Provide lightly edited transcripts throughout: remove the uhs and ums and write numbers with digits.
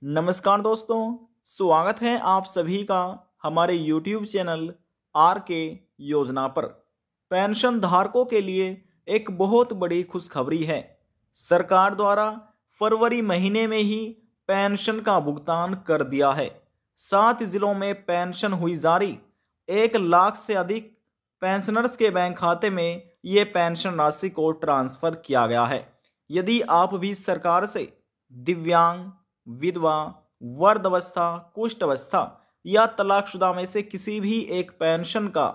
नमस्कार दोस्तों, स्वागत है आप सभी का हमारे YouTube चैनल आर के योजना पर। पेंशन धारकों के लिए एक बहुत बड़ी खुशखबरी है। सरकार द्वारा फरवरी महीने में ही पेंशन का भुगतान कर दिया है। 7 जिलों में पेंशन हुई जारी। 1 लाख से अधिक पेंशनर्स के बैंक खाते में ये पेंशन राशि को ट्रांसफर किया गया है। यदि आप भी सरकार से दिव्यांग, विधवा, वृद्धावस्था, कुष्ठ अवस्था या तलाकशुदा में से किसी भी एक पेंशन का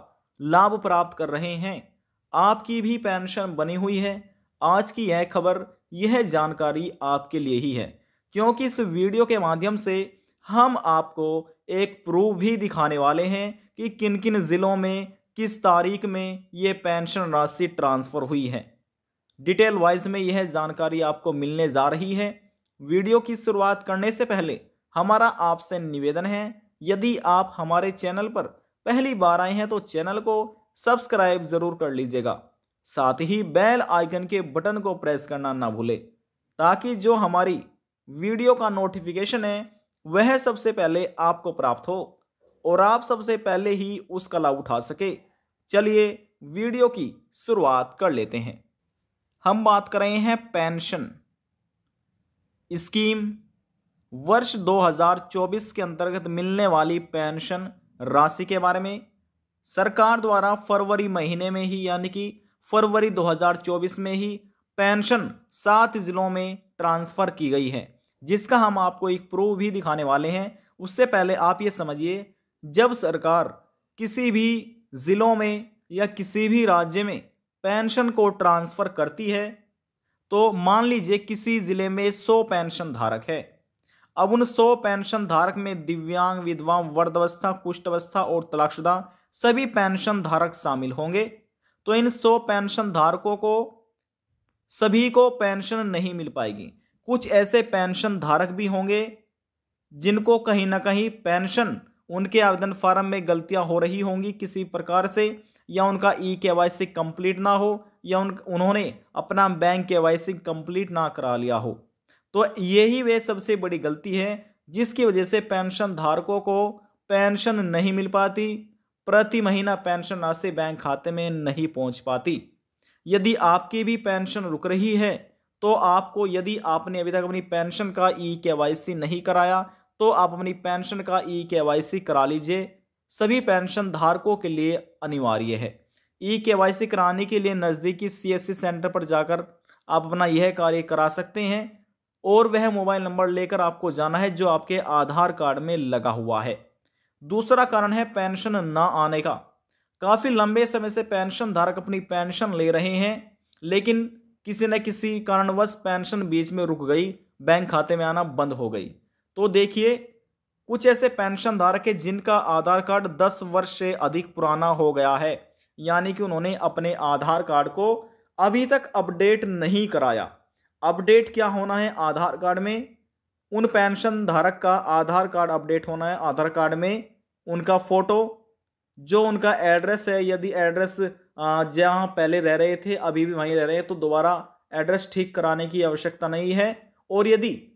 लाभ प्राप्त कर रहे हैं, आपकी भी पेंशन बनी हुई है। आज की यह खबर, यह जानकारी आपके लिए ही है, क्योंकि इस वीडियो के माध्यम से हम आपको एक प्रूफ भी दिखाने वाले हैं कि किन किन जिलों में किस तारीख में ये पेंशन राशि ट्रांसफर हुई है। डिटेल वाइज में यह जानकारी आपको मिलने जा रही है। वीडियो की शुरुआत करने से पहले हमारा आपसे निवेदन है, यदि आप हमारे चैनल पर पहली बार आए हैं तो चैनल को सब्सक्राइब जरूर कर लीजिएगा। साथ ही बेल आइकन के बटन को प्रेस करना ना भूलें, ताकि जो हमारी वीडियो का नोटिफिकेशन है वह सबसे पहले आपको प्राप्त हो और आप सबसे पहले ही उसका लाभ उठा सके। चलिए वीडियो की शुरुआत कर लेते हैं। हम बात कर रहे हैं पेंशन स्कीम वर्ष 2024 के अंतर्गत मिलने वाली पेंशन राशि के बारे में। सरकार द्वारा फरवरी महीने में ही, यानी कि फरवरी 2024 में ही पेंशन 7 जिलों में ट्रांसफर की गई है, जिसका हम आपको एक प्रूफ भी दिखाने वाले हैं। उससे पहले आप ये समझिए, जब सरकार किसी भी जिलों में या किसी भी राज्य में पेंशन को ट्रांसफर करती है, तो मान लीजिए किसी जिले में 100 पेंशन धारक है। अब उन 100 पेंशन धारक में दिव्यांग, विधवा, वृद्धावस्था, कुष्ठ अवस्था और तलाकशुदा सभी पेंशन धारक शामिल होंगे। तो इन 100 पेंशन धारकों को सभी को पेंशन नहीं मिल पाएगी। कुछ ऐसे पेंशन धारक भी होंगे जिनको कहीं ना कहीं पेंशन, उनके आवेदन फार्म में गलतियां हो रही होंगी किसी प्रकार से, या उनका ई-केवाईसी कंप्लीट ना हो, या उन्होंने अपना बैंक केवाईसी कंप्लीट ना करा लिया हो। तो यही वे सबसे बड़ी गलती है जिसकी वजह से पेंशन धारकों को पेंशन नहीं मिल पाती, प्रति महीना पेंशन राशि बैंक खाते में नहीं पहुंच पाती। यदि आपकी भी पेंशन रुक रही है तो आपको, यदि आपने अभी तक अपनी पेंशन का ई-केवाईसी नहीं कराया, तो आप अपनी पेंशन का ई-केवाईसी करा लीजिए। सभी पेंशन धारकों के लिए अनिवार्य है। ई-केवाईसी कराने के लिए नज़दीकी सीएससी सेंटर पर जाकर आप अपना यह कार्य करा सकते हैं, और वह मोबाइल नंबर लेकर आपको जाना है जो आपके आधार कार्ड में लगा हुआ है। दूसरा कारण है पेंशन ना आने का। काफ़ी लंबे समय से पेंशन धारक अपनी पेंशन ले रहे हैं, लेकिन किसी न किसी कारणवश पेंशन बीच में रुक गई, बैंक खाते में आना बंद हो गई। तो देखिए, कुछ ऐसे पेंशन धारक हैं जिनका आधार कार्ड 10 वर्ष से अधिक पुराना हो गया है, यानी कि उन्होंने अपने आधार कार्ड को अभी तक अपडेट नहीं कराया। अपडेट क्या होना है आधार कार्ड में? उन पेंशन धारक का आधार कार्ड अपडेट होना है। आधार कार्ड में उनका फोटो, जो उनका एड्रेस है, यदि एड्रेस जहां पहले रह रहे थे अभी भी वहीं रह रहे हैं, तो दोबारा एड्रेस ठीक कराने की आवश्यकता नहीं है। और यदि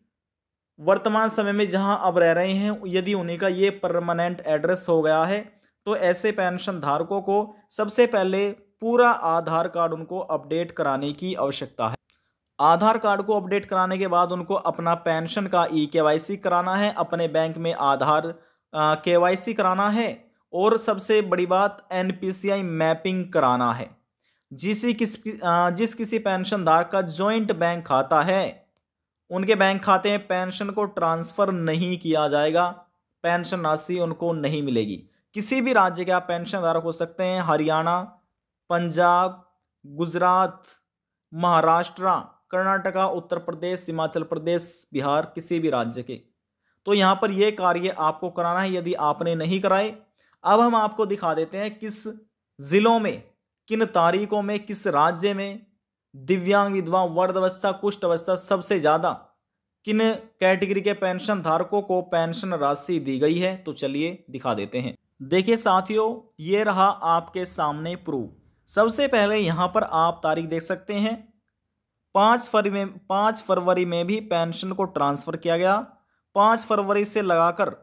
वर्तमान समय में जहां अब रह रहे हैं, यदि उन्हीं का ये परमानेंट एड्रेस हो गया है, तो ऐसे पेंशन धारकों को सबसे पहले पूरा आधार कार्ड उनको अपडेट कराने की आवश्यकता है। आधार कार्ड को अपडेट कराने के बाद उनको अपना पेंशन का ई-केवाईसी कराना है, अपने बैंक में आधार केवाईसी कराना है, और सबसे बड़ी बात एनपीसीआई मैपिंग कराना है। जिस किसी पेंशन धारक का जॉइंट बैंक खाता है, उनके बैंक खाते में पेंशन को ट्रांसफर नहीं किया जाएगा, पेंशन राशि उनको नहीं मिलेगी। किसी भी राज्य के आप पेंशन धारक हो सकते हैं, हरियाणा, पंजाब, गुजरात, महाराष्ट्र, कर्नाटका, उत्तर प्रदेश, हिमाचल प्रदेश, बिहार, किसी भी राज्य के। तो यहाँ पर यह कार्य आपको कराना है यदि आपने नहीं कराए। अब हम आपको दिखा देते हैं किस जिलों में, किन तारीखों में, किस राज्य में दिव्यांग, विधवा, वृद्धावस्था, कुष्ठ अवस्था सबसे ज्यादा किन कैटेगरी के पेंशन धारकों को पेंशन राशि दी गई है। तो चलिए दिखा देते हैं। देखिए साथियों, ये रहा आपके सामने प्रूफ। सबसे पहले यहां पर आप तारीख देख सकते हैं, 5 फरवरी में भी पेंशन को ट्रांसफर किया गया। 5 फरवरी से लगाकर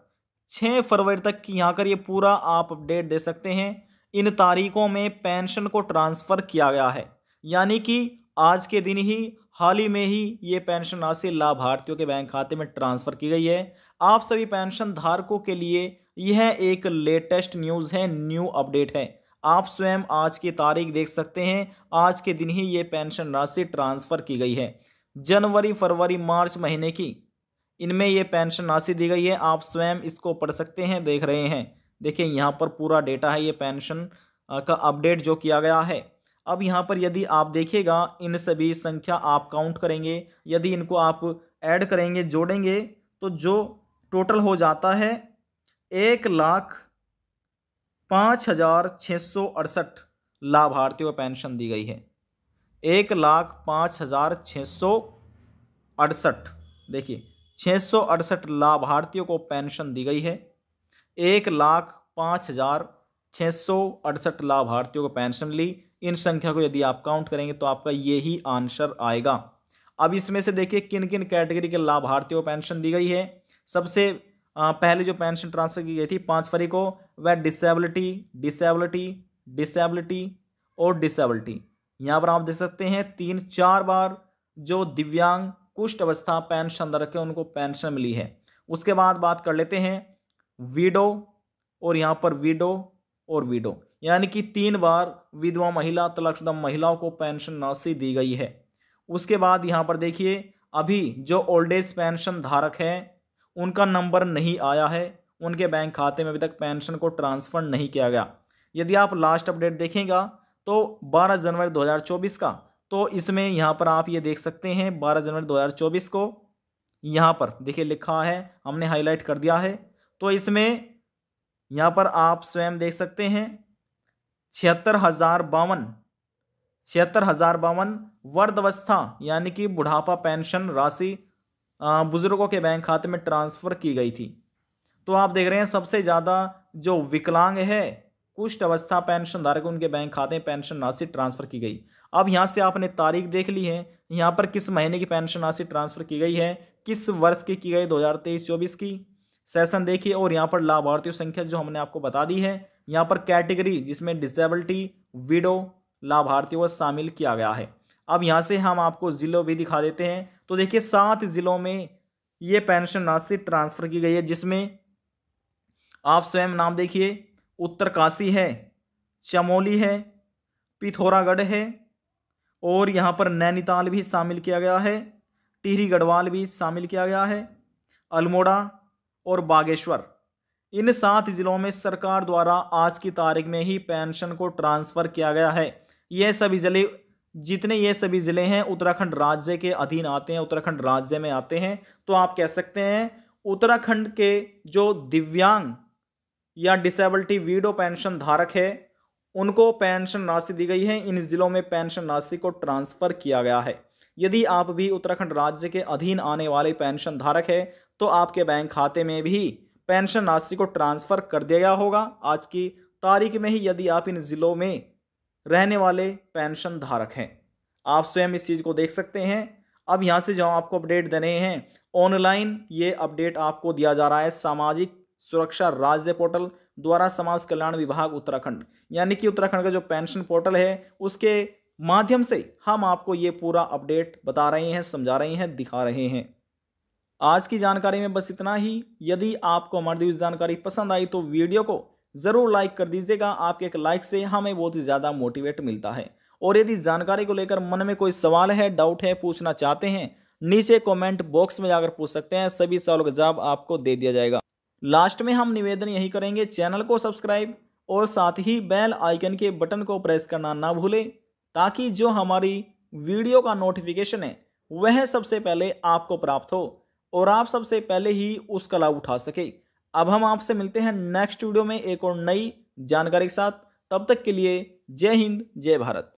6 फरवरी तक की यहाँ कर ये पूरा आप अपडेट दे सकते हैं। इन तारीखों में पेंशन को ट्रांसफ़र किया गया है, यानी कि आज के दिन ही हाल ही में ही ये पेंशन राशि लाभार्थियों के बैंक खाते में ट्रांसफ़र की गई है। आप सभी पेंशन धारकों के लिए यह एक लेटेस्ट न्यूज़ है, न्यू अपडेट है। आप स्वयं आज की तारीख देख सकते हैं, आज के दिन ही ये पेंशन राशि ट्रांसफ़र की गई है। जनवरी, फरवरी, मार्च महीने की इनमें ये पेंशन राशि दी गई है। आप स्वयं इसको पढ़ सकते हैं, देख रहे हैं। देखिए यहाँ पर पूरा डेटा है, ये पेंशन का अपडेट जो किया गया है। अब यहाँ पर यदि आप देखिएगा, इन सभी संख्या आप काउंट करेंगे, यदि इनको आप ऐड करेंगे, जोड़ेंगे, तो जो टोटल हो जाता है 1,05,668 लाभार्थियों को पेंशन दी गई है। 1,05,668, देखिए 668 लाभार्थियों को पेंशन दी गई है। 1,05,668 लाभार्थियों को पेंशन ली। इन संख्या को यदि आप काउंट करेंगे तो आपका यही आंसर आएगा। अब इसमें से देखिए किन किन कैटेगरी के लाभार्थियों को पेंशन दी गई है। सबसे पहले जो पेंशन ट्रांसफर की गई थी 5 फरवरी को, वह डिसेबिलिटी, डिसेबिलिटी, डिसेबिलिटी और डिसेबिलिटी। यहाँ पर आप देख सकते हैं 3-4 बार जो दिव्यांग कुष्ठ अवस्था पेंशन धारक है उनको पेंशन मिली है। उसके बाद बात कर लेते हैं विडो, और यहाँ पर विडो और विडो, यानी कि 3 बार विधवा महिला, तलाकशुदा महिलाओं को पेंशन राशि दी गई है। उसके बाद यहाँ पर देखिए अभी जो ओल्ड एज पेंशन धारक है उनका नंबर नहीं आया है, उनके बैंक खाते में अभी तक पेंशन को ट्रांसफ़र नहीं किया गया। यदि आप लास्ट अपडेट देखेंगे तो 12 जनवरी 2024 का, तो इसमें यहाँ पर आप ये देख सकते हैं 12 जनवरी 2024 को यहाँ पर देखिए लिखा है, हमने हाईलाइट कर दिया है। तो इसमें यहाँ पर आप स्वयं देख सकते हैं 76,052 वृद्धावस्था यानी कि बुढ़ापा पेंशन राशि बुजुर्गों के बैंक खाते में ट्रांसफ़र की गई थी। तो आप देख रहे हैं सबसे ज़्यादा जो विकलांग है कुष्ठ अवस्था पेंशन धारक, उनके बैंक खाते में पेंशन राशि ट्रांसफ़र की गई। अब यहाँ से आपने तारीख देख ली है, यहाँ पर किस महीने की पेंशन राशि ट्रांसफ़र की गई है, किस वर्ष की गई, 2023-24 की सेशन देखिए, और यहाँ पर लाभार्थियों संख्या जो हमने आपको बता दी है। यहाँ पर कैटेगरी जिसमें डिसेबिलिटी, विडो लाभार्थियों को शामिल किया गया है। अब यहाँ से हम आपको जिलों भी दिखा देते हैं। तो देखिए 7 जिलों में ये पेंशन राशि ट्रांसफ़र की गई है, जिसमें आप स्वयं नाम देखिए, उत्तरकाशी है, चमोली है, पिथौरागढ़ है, और यहाँ पर नैनीताल भी शामिल किया गया है, टिहरी गढ़वाल भी शामिल किया गया है, अल्मोड़ा और बागेश्वर। इन 7 जिलों में सरकार द्वारा आज की तारीख में ही पेंशन को ट्रांसफ़र किया गया है। ये सभी जिले, जितने ये सभी ज़िले हैं उत्तराखंड राज्य के अधीन आते हैं, उत्तराखंड राज्य में आते हैं। तो आप कह सकते हैं उत्तराखंड के जो दिव्यांग या डिसेबिलिटी विडो पेंशन धारक है उनको पेंशन राशि दी गई है। इन जिलों में पेंशन राशि को ट्रांसफ़र किया गया है। यदि आप भी उत्तराखंड राज्य के अधीन आने वाले पेंशन धारक है तो आपके बैंक खाते में भी पेंशन राशि को ट्रांसफ़र कर दिया गया होगा आज की तारीख में ही, यदि आप इन जिलों में रहने वाले पेंशन धारक हैं। आप स्वयं इस चीज़ को देख सकते हैं। अब यहाँ से जो आपको अपडेट दे रहे हैं ऑनलाइन, ये अपडेट आपको दिया जा रहा है सामाजिक सुरक्षा राज्य पोर्टल द्वारा समाज कल्याण विभाग उत्तराखंड, यानी कि उत्तराखंड का जो पेंशन पोर्टल है उसके माध्यम से हम आपको ये पूरा अपडेट बता रहे हैं, समझा रहे हैं, दिखा रहे हैं। आज की जानकारी में बस इतना ही। यदि आपको हमारी दी जानकारी पसंद आई तो वीडियो को ज़रूर लाइक कर दीजिएगा। आपके एक लाइक से हमें बहुत ही ज़्यादा मोटिवेट मिलता है। और यदि जानकारी को लेकर मन में कोई सवाल है, डाउट है, पूछना चाहते हैं, नीचे कमेंट बॉक्स में जाकर पूछ सकते हैं। सभी सवालों का जवाब आपको दे दिया जाएगा। लास्ट में हम निवेदन यही करेंगे, चैनल को सब्सक्राइब और साथ ही बेल आइकन के बटन को प्रेस करना ना भूलें, ताकि जो हमारी वीडियो का नोटिफिकेशन है वह सबसे पहले आपको प्राप्त हो और आप सबसे पहले ही उसका लाभ उठा सके। अब हम आपसे मिलते हैं नेक्स्ट वीडियो में एक और नई जानकारी के साथ। तब तक के लिए जय हिंद, जय भारत।